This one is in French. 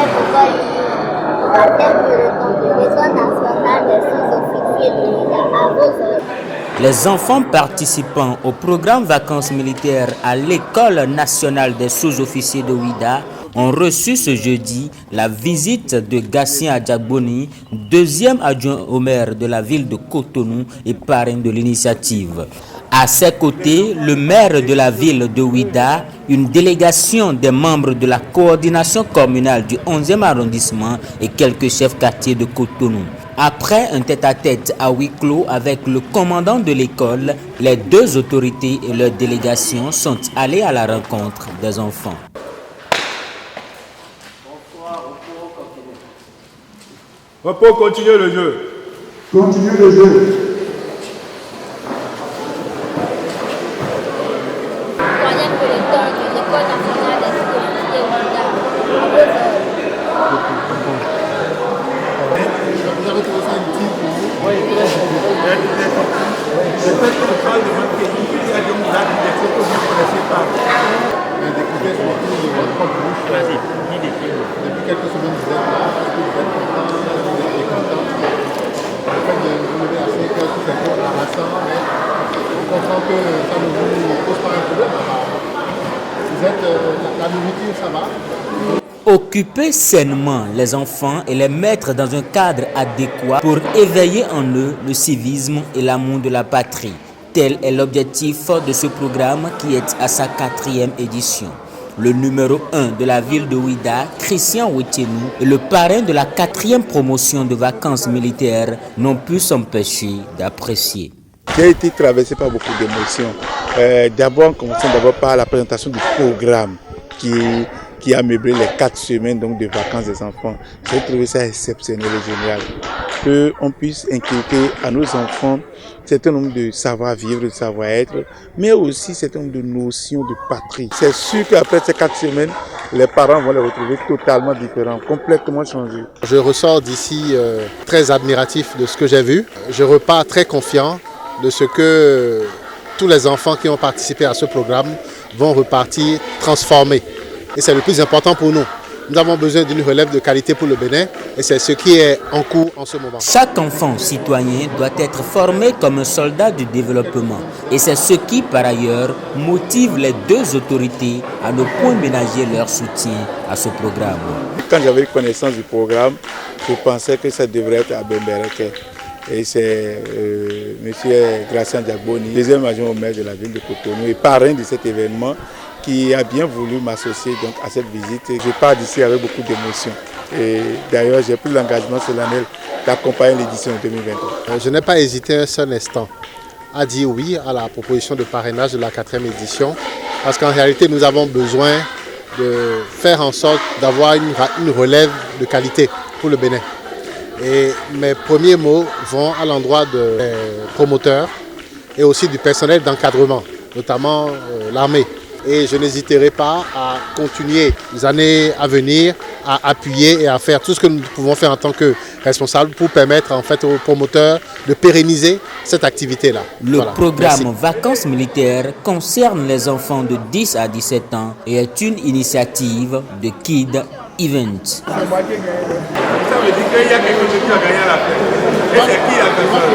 école baptême peloton de l'école nationale des sous-officiers de l'État à vos ordres. Les enfants participant au programme vacances militaires à l'école nationale des sous-officiers de Ouida ont reçu ce jeudi la visite de Gatien Adjagboni, deuxième adjoint au maire de la ville de Cotonou et parrain de l'initiative. À ses côtés, le maire de la ville de Ouida, une délégation des membres de la coordination communale du 11e arrondissement et quelques chefs quartiers de Cotonou. Après un tête-à-tête à huis clos avec le commandant de l'école, les deux autorités et leur délégation sont allés à la rencontre des enfants. Repos, continuez le jeu. Continuez le jeu. Troisième peloton de l'école nationale des sous-officiers de l'État à vos ordres. Vous avez trouvé ça utile pour vous? Oui. Le fait que le travail de votre pays, il y a des moulins des choses que vous ne connaissez pas. D'écouter surtout de votre propre bouche. Depuis quelques semaines, vous êtes là. Est-ce que vous êtes content? Est-ce que vous êtes mécontent? Le fait de vous lever à 5 heures, tout est peu harassant, mais on comprend que ça ne vous pose pas un problème. Vous êtes, la nourriture, ça va? Occuper sainement les enfants et les mettre dans un cadre adéquat pour éveiller en eux le civisme et l'amour de la patrie. Tel est l'objectif de ce programme qui est à sa 4e édition. Le numéro 1 de la ville de Ouida, Christian Wetchenou, et le parrain de la 4e promotion de vacances militaires n'ont pu s'empêcher d'apprécier. J'ai été traversé par beaucoup d'émotions. D'abord, commençons d'abord par la présentation du programme qui a meublé les 4 semaines donc, de vacances des enfants. J'ai trouvé ça exceptionnel et génial. Qu'on puisse inculquer à nos enfants un certain nombre de savoir-vivre, de savoir-être, mais aussi un certain nombre de notions de patrie. C'est sûr qu'après ces 4 semaines, les parents vont les retrouver totalement différents, complètement changés. Je ressors d'ici très admiratif de ce que j'ai vu. Je repars très confiant de ce que tous les enfants qui ont participé à ce programme vont repartir transformés. Et c'est le plus important pour nous. Nous avons besoin d'une relève de qualité pour le Bénin et c'est ce qui est en cours en ce moment. Chaque enfant citoyen doit être formé comme un soldat du développement. Et c'est ce qui, par ailleurs, motive les deux autorités à ne point ménager leur soutien à ce programme. Quand j'avais connaissance du programme, je pensais que ça devrait être à Bembereke. Et c'est M. Gatien Adjagboni, deuxième adjoint au maire de la ville de Cotonou et parrain de cet événement, qui a bien voulu m'associer donc à cette visite. Je pars d'ici avec beaucoup d'émotions. Et d'ailleurs, j'ai pris l'engagement solennel d'accompagner l'édition 2023. Je n'ai pas hésité un seul instant à dire oui à la proposition de parrainage de la 4e édition, parce qu'en réalité, nous avons besoin de faire en sorte d'avoir une relève de qualité pour le Bénin. Et mes premiers mots vont à l'endroit des promoteurs et aussi du personnel d'encadrement, notamment l'armée. Et je n'hésiterai pas à continuer les années à venir, à appuyer et à faire tout ce que nous pouvons faire en tant que responsables pour permettre en fait aux promoteurs de pérenniser cette activité-là. Le programme Merci. Vacances militaires concerne les enfants de 10 à 17 ans et est une initiative de Kid Event. Ça veut dire qu'il y a quelque chose qui a gagné à la fin. Et c'est qui la personne?